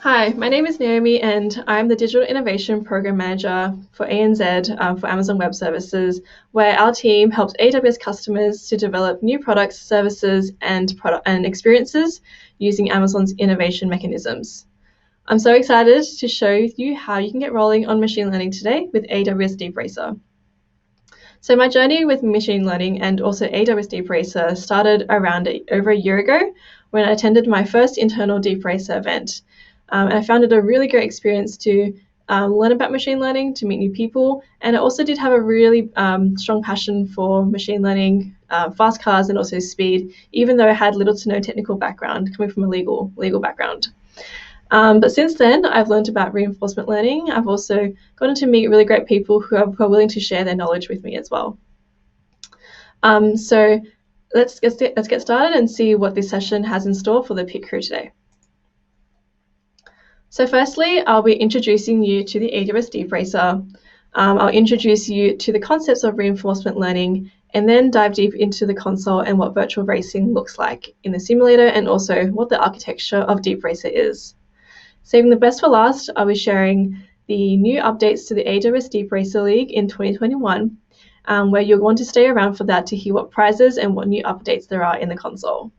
Hi, my name is Naomi, and I'm the Digital Innovation Program Manager for ANZ for Amazon Web Services, where our team helps AWS customers to develop new products, services, and experiences using Amazon's innovation mechanisms. I'm so excited to show you how you can get rolling on machine learning today with AWS Deep Racer. So my journey with machine learning and also AWS Deep Racer started around over a year ago when I attended my first internal Deep Racer event. And I found it a really great experience to learn about machine learning, to meet new people, and I also did have a really strong passion for machine learning, fast cars, and also speed, even though I had little to no technical background coming from a legal background. But since then, I've learned about reinforcement learning. I've also gotten to meet really great people who are willing to share their knowledge with me as well. So let's get started and see what this session has in store for the PIC crew today. So firstly, I'll be introducing you to the AWS Deep Racer. I'll introduce you to the concepts of reinforcement learning and then dive deep into the console and what virtual racing looks like in the simulator and also what the architecture of Deep Racer is. Saving the best for last, I'll be sharing the new updates to the AWS Deep Racer League in 2021, where you'll want to stay around for that to hear what prizes and what new updates there are in the console.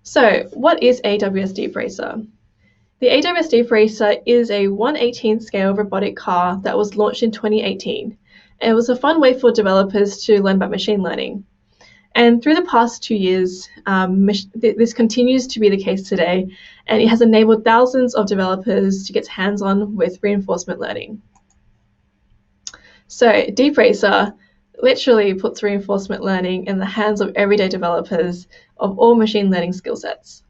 So, what is AWS Deep Racer? The AWS Deep Racer is a 1/18 scale robotic car that was launched in 2018. And it was a fun way for developers to learn about machine learning. And through the past 2 years, this continues to be the case today, and it has enabled thousands of developers to get hands-on with reinforcement learning. So Deep Racer literally puts reinforcement learning in the hands of everyday developers of all machine learning skill sets.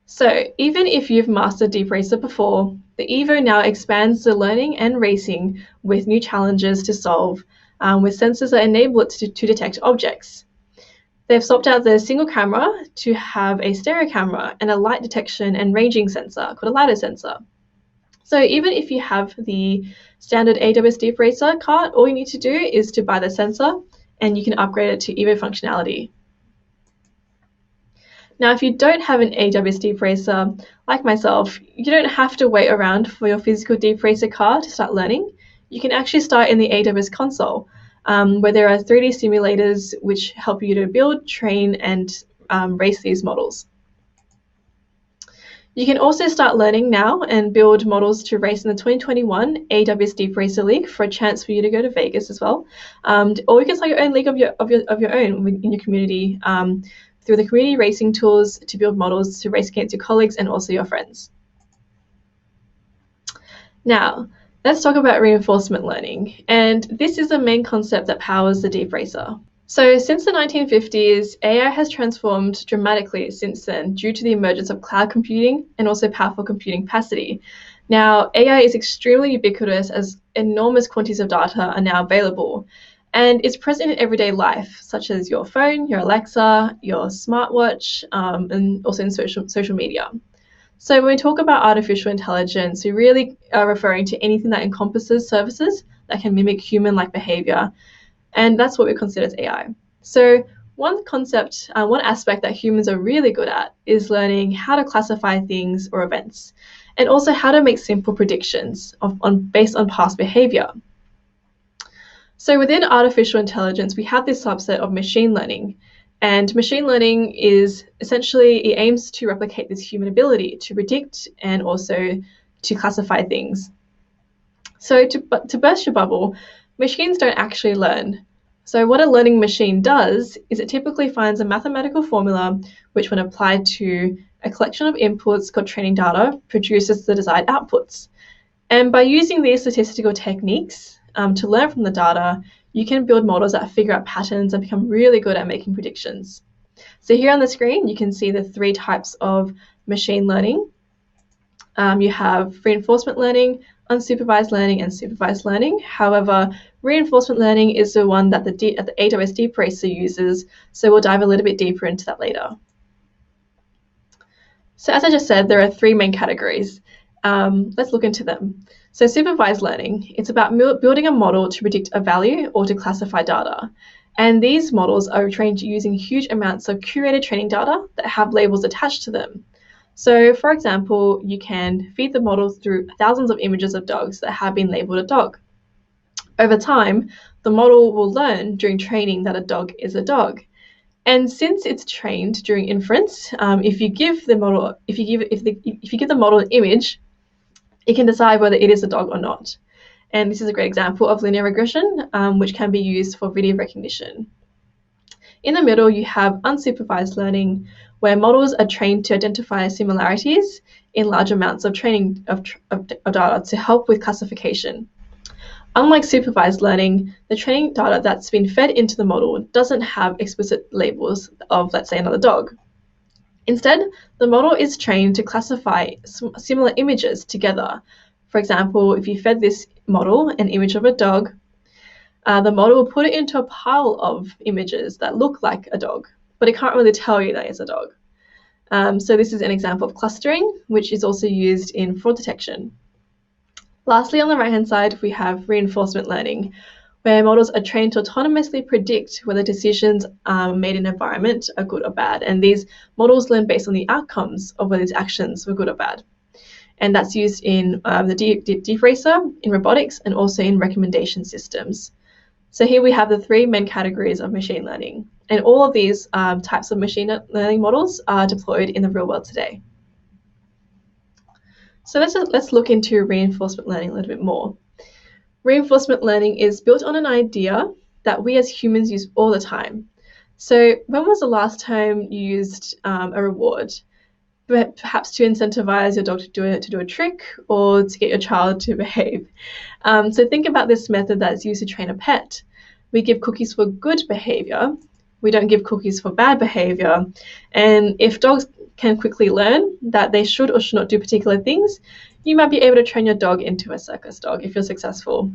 So even if you've mastered Deep Racer before, the Evo now expands the learning and racing with new challenges to solve with sensors that enable it to detect objects. They've swapped out the single camera to have a stereo camera and a light detection and ranging sensor called a LiDAR sensor. So even if you have the standard AWS Deep Racer cart, all you need to do is to buy the sensor and you can upgrade it to Evo functionality. Now, if you don't have an AWS Deep Racer, like myself, you don't have to wait around for your physical Deep Racer car to start learning. You can actually start in the AWS console, where there are 3D simulators which help you to build, train, and race these models. You can also start learning now and build models to race in the 2021 AWS Deep Racer League for a chance for you to go to Vegas as well. Or you can start your own league of your own in your community through the community racing tools to build models to race against your colleagues and also your friends. Now, let's talk about reinforcement learning. And this is the main concept that powers the Deep Racer. So since the 1950s, AI has transformed dramatically since then due to the emergence of cloud computing and also powerful computing capacity. Now, AI is extremely ubiquitous as enormous quantities of data are now available. And it's present in everyday life, such as your phone, your Alexa, your smartwatch, and also in social media. So when we talk about artificial intelligence, we really are referring to anything that encompasses services that can mimic human-like behavior. And that's what we consider as AI. So one concept, one aspect that humans are really good at is learning how to classify things or events, and also how to make simple predictions based on past behavior. So within artificial intelligence, we have this subset of machine learning. And machine learning is essentially, it aims to replicate this human ability to predict and also to classify things. So to burst your bubble, machines don't actually learn. So what a learning machine does is it typically finds a mathematical formula which, when applied to a collection of inputs called training data, produces the desired outputs. And by using these statistical techniques to learn from the data, you can build models that figure out patterns and become really good at making predictions. So here on the screen, you can see the 3 types of machine learning. You have reinforcement learning, unsupervised learning, and supervised learning. However, reinforcement learning is the one that the AWS Deep Racer uses, so we'll dive a little bit deeper into that later. So as I just said, there are 3 main categories. Let's look into them. So supervised learning, it's about building a model to predict a value or to classify data. And these models are trained using huge amounts of curated training data that have labels attached to them. So, for example, you can feed the model through thousands of images of dogs that have been labeled a dog. Over time, the model will learn during training that a dog is a dog. And since it's trained during inference, if you give the model an image, it can decide whether it is a dog or not. And this is a great example of linear regression, which can be used for video recognition. In the middle, you have unsupervised learning, where models are trained to identify similarities in large amounts of training of data to help with classification. Unlike supervised learning, the training data that's been fed into the model doesn't have explicit labels of, let's say, another dog. Instead, the model is trained to classify similar images together. For example, if you fed this model an image of a dog, the model will put it into a pile of images that look like a dog, but it can't really tell you that it's a dog. So this is an example of clustering, which is also used in fraud detection. Lastly, on the right-hand side, we have reinforcement learning, where models are trained to autonomously predict whether decisions made in an environment are good or bad. And these models learn based on the outcomes of whether these actions were good or bad. And that's used in the deep racer, in robotics, and also in recommendation systems. So here we have the three main categories of machine learning. And all of these types of machine learning models are deployed in the real world today. So let's look into reinforcement learning a little bit more. Reinforcement learning is built on an idea that we as humans use all the time. So when was the last time you used a reward? Perhaps to incentivize your dog to do a trick, or to get your child to behave. So think about this method that's used to train a pet. We give cookies for good behavior. We don't give cookies for bad behavior. And if dogs can quickly learn that they should or should not do particular things, you might be able to train your dog into a circus dog if you're successful.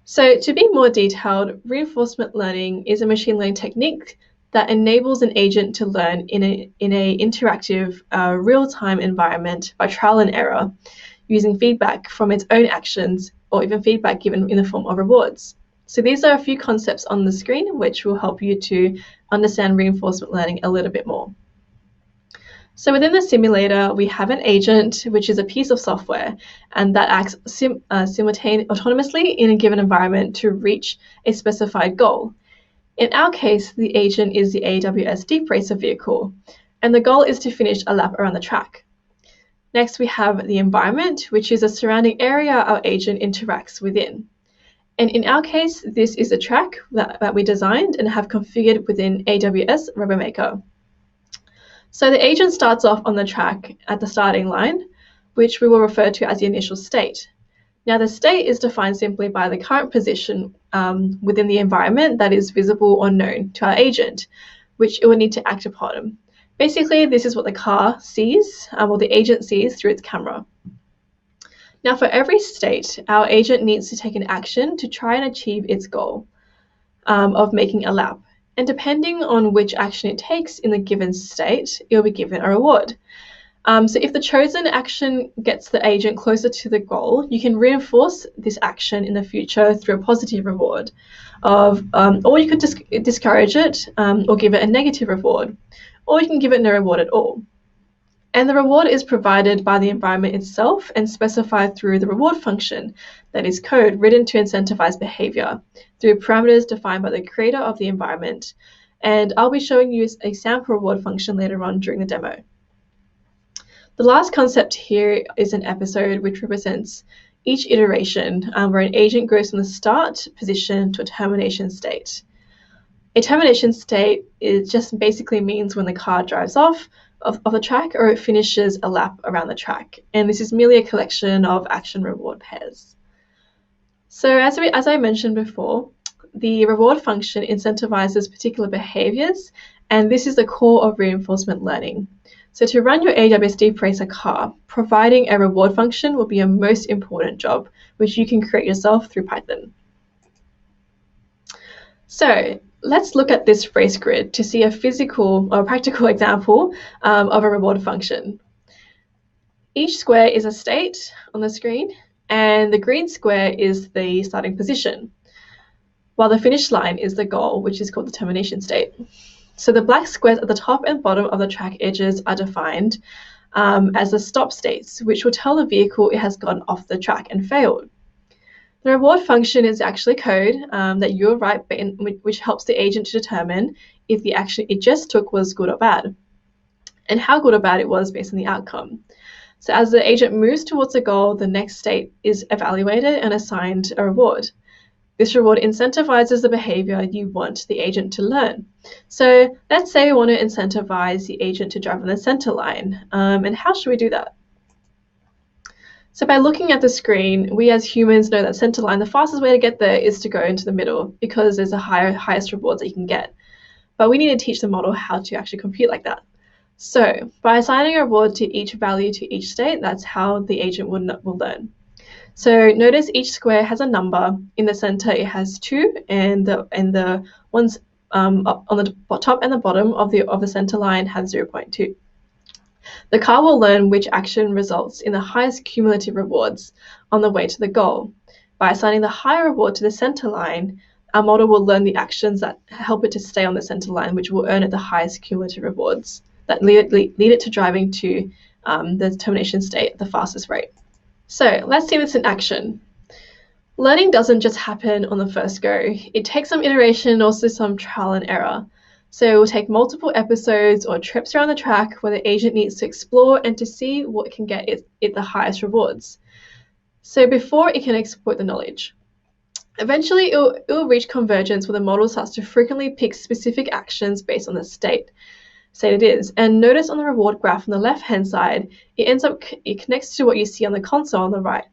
So to be more detailed, reinforcement learning is a machine learning technique that enables an agent to learn in an interactive, real-time environment by trial and error, using feedback from its own actions or even feedback given in the form of rewards. So these are a few concepts on the screen which will help you to understand reinforcement learning a little bit more. So within the simulator, we have an agent, which is a piece of software, and that acts autonomously in a given environment to reach a specified goal. In our case, the agent is the AWS Deep Racer vehicle, and the goal is to finish a lap around the track. Next, we have the environment, which is a surrounding area our agent interacts within. And in our case, this is a track that we designed and have configured within AWS RoboMaker. So the agent starts off on the track at the starting line, which we will refer to as the initial state. Now, the state is defined simply by the current position within the environment that is visible or known to our agent, which it will need to act upon. Basically, this is what the car sees, or the agent sees through its camera. Now, for every state, our agent needs to take an action to try and achieve its goal of making a lap. And depending on which action it takes in the given state, it will be given a reward. So if the chosen action gets the agent closer to the goal, you can reinforce this action in the future through a positive reward, or you could discourage it or give it a negative reward, or you can give it no reward at all. And the reward is provided by the environment itself and specified through the reward function, that is code written to incentivize behavior through parameters defined by the creator of the environment. And I'll be showing you a sample reward function later on during the demo. The last concept here is an episode, which represents each iteration where an agent goes from the start position to a termination state. A termination state just basically means when the car drives off of the track or it finishes a lap around the track. And this is merely a collection of action-reward pairs. So as I mentioned before, the reward function incentivizes particular behaviors, and this is the core of reinforcement learning. So to run your AWS Deep Racer car, providing a reward function will be your most important job, which you can create yourself through Python. So let's look at this race grid to see a physical or practical example of a reward function. Each square is a state on the screen, and the green square is the starting position. while the finish line is the goal, which is called the termination state. So the black squares at the top and bottom of the track edges are defined as the stop states, which will tell the vehicle it has gone off the track and failed. The reward function is actually code that you write, which helps the agent to determine if the action it just took was good or bad, and how good or bad it was based on the outcome. So as the agent moves towards a goal, the next state is evaluated and assigned a reward. This reward incentivizes the behavior you want the agent to learn. So let's say we want to incentivize the agent to drive on the center line. And how should we do that? So by looking at the screen, we as humans know that center line, the fastest way to get there is to go into the middle because there's a highest rewards that you can get. But we need to teach the model how to actually compute like that. So by assigning a reward to each value to each state, that's how the agent will learn. So notice each square has a number. In the center, it has 2, and the ones up on the top and the bottom of the center line have 0.2. The car will learn which action results in the highest cumulative rewards on the way to the goal. By assigning the higher reward to the center line, our model will learn the actions that help it to stay on the center line, which will earn it the highest cumulative rewards that lead it to driving to the termination state at the fastest rate. So let's see this in action. Learning doesn't just happen on the first go. It takes some iteration and also some trial and error. So it will take multiple episodes or trips around the track where the agent needs to explore and to see what can get it the highest rewards. So before it can exploit the knowledge. Eventually, it will reach convergence where the model starts to frequently pick specific actions based on the state it is. And notice on the reward graph on the left-hand side, it connects to what you see on the console on the right.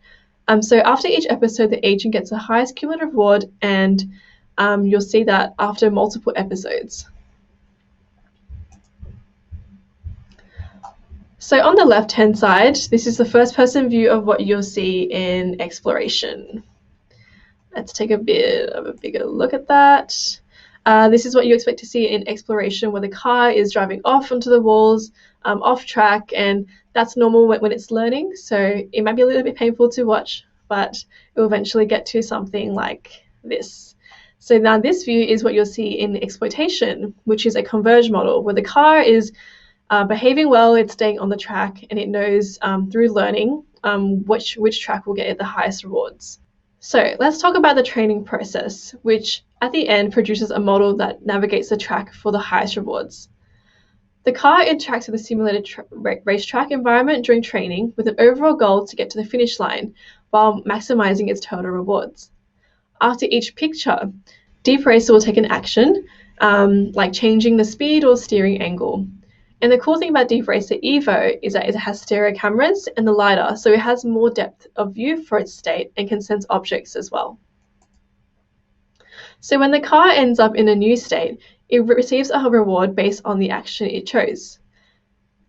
So after each episode, the agent gets the highest cumulative reward, and you'll see that after multiple episodes. So on the left-hand side, this is the first-person view of what you'll see in exploration. Let's take a bit of a bigger look at that. This is what you expect to see in exploration, where the car is driving off onto the walls, off track, and that's normal when it's learning. So it might be a little bit painful to watch, but it will eventually get to something like this. So now this view is what you'll see in exploitation, which is a converge model, where the car is behaving well, it's staying on the track, and it knows through learning which track will get it the highest rewards. So let's talk about the training process, which at the end produces a model that navigates the track for the highest rewards. The car interacts with the simulated racetrack environment during training with an overall goal to get to the finish line while maximizing its total rewards. After each picture, Deep Racer will take an action like changing the speed or steering angle. And the cool thing about Deep Racer Evo is that it has stereo cameras and the LiDAR, so it has more depth of view for its state and can sense objects as well. So when the car ends up in a new state, it receives a reward based on the action it chose.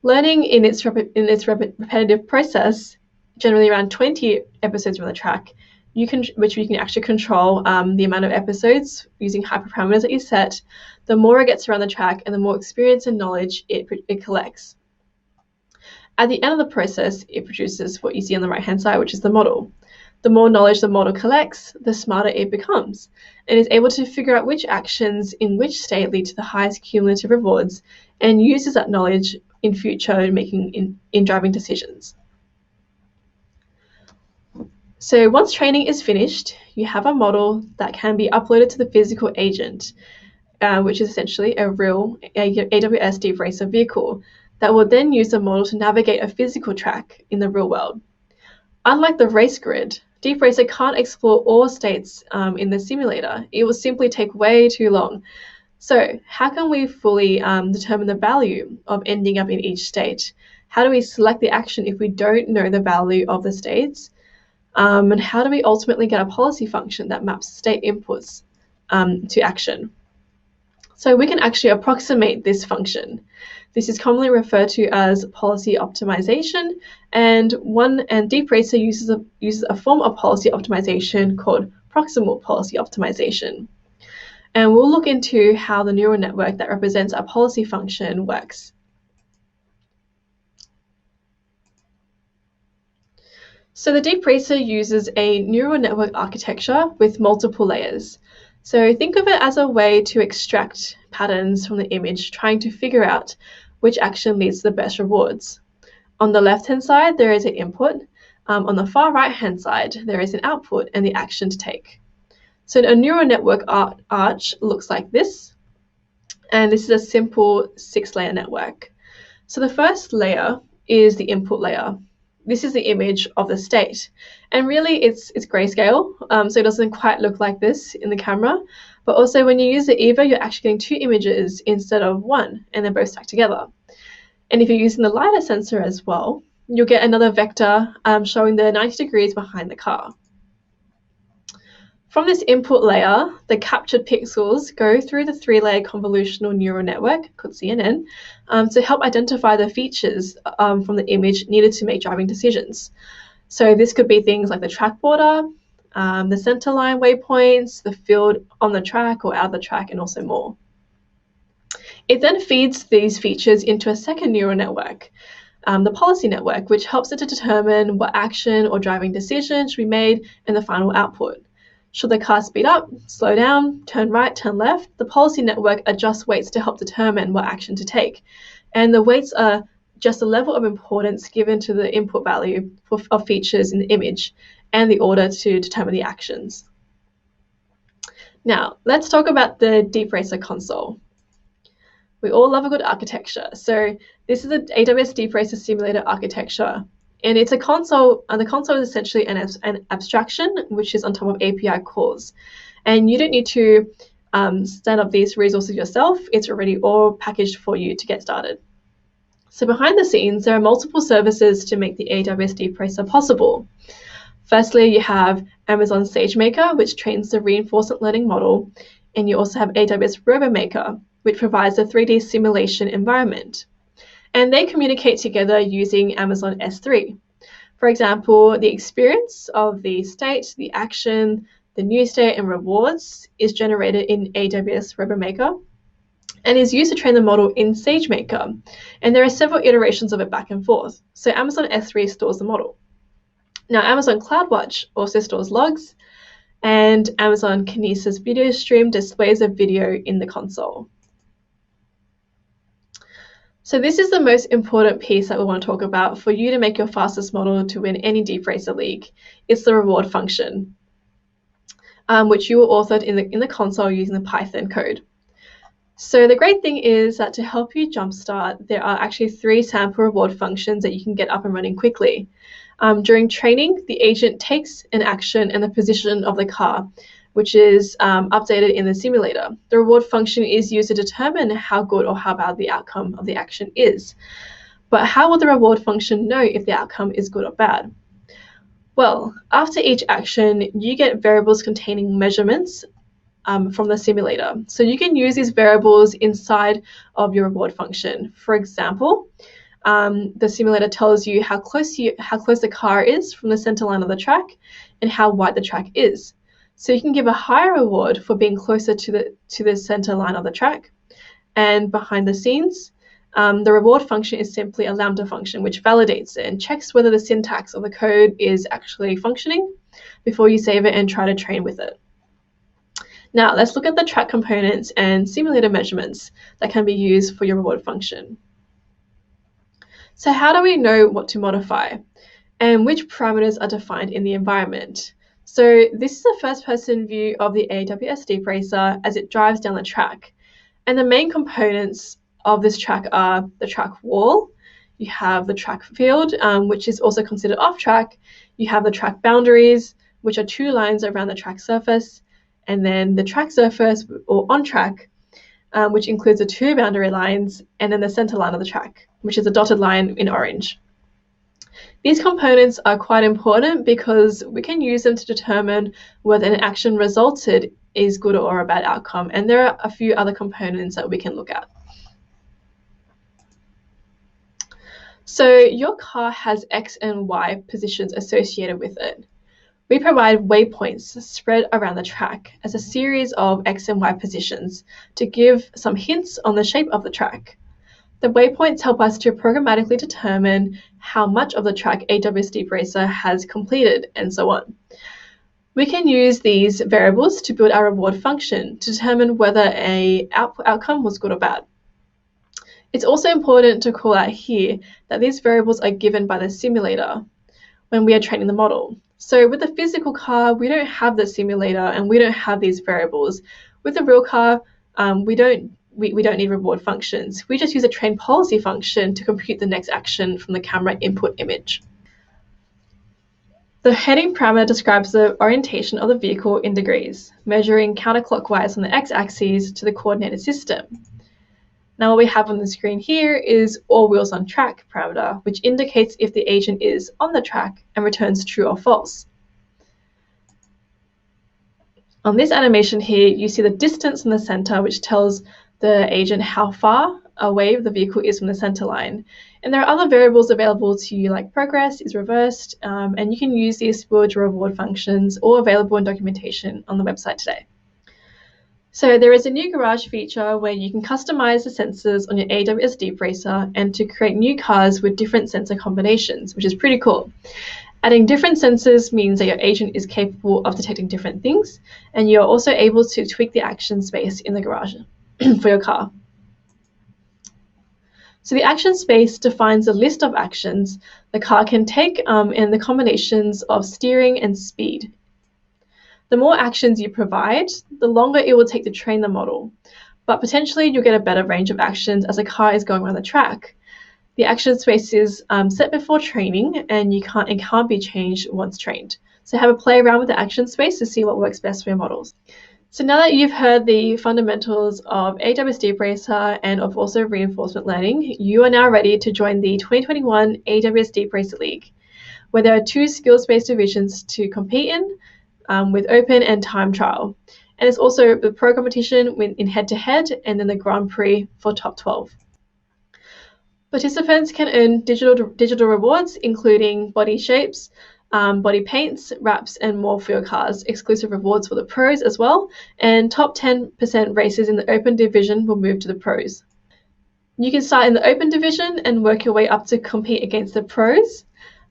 Learning in its repetitive process, generally around 20 episodes from the track, which you can actually control the amount of episodes using hyperparameters that you set. The more it gets around the track and the more experience and knowledge it collects. At the end of the process, it produces what you see on the right-hand side, which is the model. The more knowledge the model collects, the smarter it becomes, and is able to figure out which actions in which state lead to the highest cumulative rewards, and uses that knowledge in future in driving decisions. So once training is finished, you have a model that can be uploaded to the physical agent, which is essentially a real AWS Deep Racer vehicle that will then use the model to navigate a physical track in the real world. Unlike the race grid, Deep Racer can't explore all states in the simulator. It will simply take way too long. So how can we fully determine the value of ending up in each state? How do we select the action if we don't know the value of the states? And how do we ultimately get a policy function that maps state inputs to action? So we can actually approximate this function. This is commonly referred to as policy optimization, and Deep Racer uses a form of policy optimization called proximal policy optimization. And we'll look into how the neural network that represents a policy function works. So the Deep Racer uses a neural network architecture with multiple layers. So think of it as a way to extract patterns from the image, trying to figure out which action leads to the best rewards. On the left-hand side, there is an input. On the far right-hand side, there is an output and the action to take. So a neural network arch looks like this, and this is a simple 6-layer network. So the first layer is the input layer. This is the image of the state, and really it's grayscale, so it doesn't quite look like this in the camera, but also when you use the EVA, you're actually getting 2 images instead of 1, and they're both stacked together. And if you're using the LiDAR sensor as well, you'll get another vector showing the 90 degrees behind the car. From this input layer, the captured pixels go through the 3-layer convolutional neural network, called CNN, to help identify the features from the image needed to make driving decisions. So this could be things like the track border, the centerline waypoints, the field on the track or out of the track, and also more. It then feeds these features into a second neural network, the policy network, which helps it to determine what action or driving decision should be made in the final output. Should the car speed up, slow down, turn right, turn left? The policy network adjusts weights to help determine what action to take. And the weights are just a level of importance given to the input value of features in the image and the order to determine the actions. Now, let's talk about the DeepRacer console. We all love a good architecture. So this is the AWS DeepRacer simulator architecture. And it's a console, and the console is essentially an abstraction, which is on top of API calls. And you don't need to stand up these resources yourself. It's already all packaged for you to get started. So behind the scenes, there are multiple services to make the AWS DeepRacer possible. Firstly, you have Amazon SageMaker, which trains the reinforcement learning model. And you also have AWS RoboMaker, which provides a 3D simulation environment. And they communicate together using Amazon S3. For example, the experience of the state, the action, the new state, and rewards is generated in AWS RoboMaker and is used to train the model in SageMaker. And there are several iterations of it back and forth. So Amazon S3 stores the model. Now, Amazon CloudWatch also stores logs, and Amazon Kinesis Video Stream displays a video in the console. So this is the most important piece that we want to talk about for you to make your fastest model to win any DeepRacer league. It's the reward function, which you authored in the console using the Python code. So the great thing is that to help you jumpstart, there are actually 3 sample reward functions that you can get up and running quickly. During training, the agent takes an action and the position of the car, which is updated in the simulator. The reward function is used to determine how good or how bad the outcome of the action is. But how will the reward function know if the outcome is good or bad? Well, after each action, you get variables containing measurements from the simulator. So you can use these variables inside of your reward function. For example, the simulator tells you how close the car is from the center line of the track and how wide the track is. So you can give a higher reward for being closer to the center line of the track. And behind the scenes, the reward function is simply a Lambda function, which validates it and checks whether the syntax of the code is actually functioning before you save it and try to train with it. Now, let's look at the track components and simulator measurements that can be used for your reward function. So how do we know what to modify and which parameters are defined in the environment? So this is a first-person view of the AWS DeepRacer as it drives down the track. And the main components of this track are the track wall, you have the track field, which is also considered off-track, you have the track boundaries, which are 2 lines around the track surface, and then the track surface or on-track, which includes the 2 boundary lines, and then the center line of the track, which is a dotted line in orange. These components are quite important because we can use them to determine whether an action resulted is good or a bad outcome, and there are a few other components that we can look at. So your car has X and Y positions associated with it. We provide waypoints spread around the track as a series of X and Y positions to give some hints on the shape of the track. The waypoints help us to programmatically determine how much of the track AWS DeepRacer has completed, and so on. We can use these variables to build our reward function to determine whether an outcome was good or bad. It's also important to call out here that these variables are given by the simulator when we are training the model. So with the physical car, we don't have the simulator and we don't have these variables. With the real car, we don't need reward functions. We just use a train policy function to compute the next action from the camera input image. The heading parameter describes the orientation of the vehicle in degrees, measuring counterclockwise on the x-axis to the coordinated system. Now what we have on the screen here is all wheels on track parameter, which indicates if the agent is on the track and returns true or false. On this animation here, you see the distance in the center, which tells the agent how far away the vehicle is from the center line. And there are other variables available to you, like progress is reversed, and you can use these to build your reward functions, all available in documentation on the website today. So there is a new garage feature where you can customize the sensors on your AWS Deep Racer and to create new cars with different sensor combinations, which is pretty cool. Adding different sensors means that your agent is capable of detecting different things, and you're also able to tweak the action space in the garage for your car. So the action space defines a list of actions the car can take and the combinations of steering and speed. The more actions you provide, the longer it will take to train the model, but potentially you'll get a better range of actions as a car is going around the track. The action space is set before training and it can't be changed once trained. So have a play around with the action space to see what works best for your models. So now that you've heard the fundamentals of AWS Deep Racer and of also reinforcement learning, you are now ready to join the 2021 AWS Deep Racer League, where there are 2 skills-based divisions to compete in, with open and time trial. And it's also the pro competition in head-to-head and then the Grand Prix for top 12. Participants can earn digital rewards, including body shapes, body paints, wraps, and more for your cars, exclusive rewards for the pros as well, and top 10% races in the open division will move to the pros. You can start in the open division and work your way up to compete against the pros,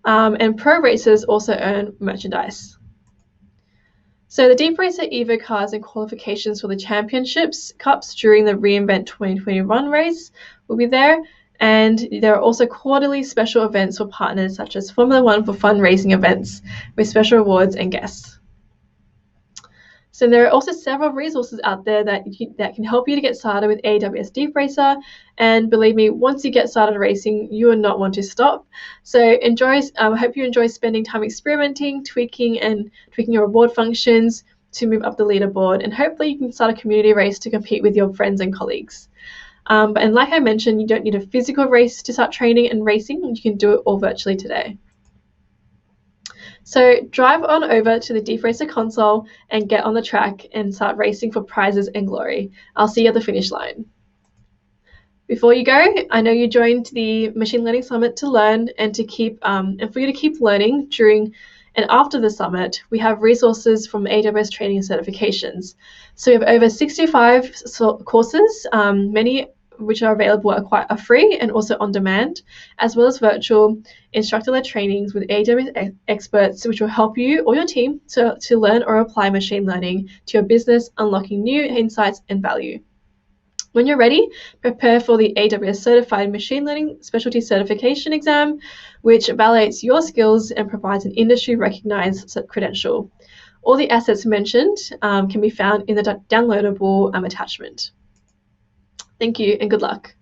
and pro racers also earn merchandise. So the Deep Racer Evo cars and qualifications for the championships cups during the reInvent 2021 race will be there. And there are also quarterly special events for partners such as Formula One for fun racing events with special rewards and guests. So there are also several resources out there that can help you to get started with AWS Deep Racer. And believe me, once you get started racing, you will not want to stop. So I hope you enjoy spending time experimenting, tweaking your reward functions to move up the leaderboard. And hopefully you can start a community race to compete with your friends and colleagues. And like I mentioned, you don't need a physical race to start training and racing. You can do it all virtually today. So drive on over to the Deep Racer console and get on the track and start racing for prizes and glory. I'll see you at the finish line. Before you go, I know you joined the Machine Learning Summit to learn and for you to keep learning during and after the summit. We have resources from AWS training and certifications. So we have over 65 courses, many which are available are free and also on demand, as well as virtual instructor-led trainings with AWS experts, which will help you or your team to learn or apply machine learning to your business, unlocking new insights and value. When you're ready, prepare for the AWS Certified Machine Learning Specialty Certification exam, which validates your skills and provides an industry-recognized credential. All the assets mentioned can be found in the downloadable attachment. Thank you and good luck.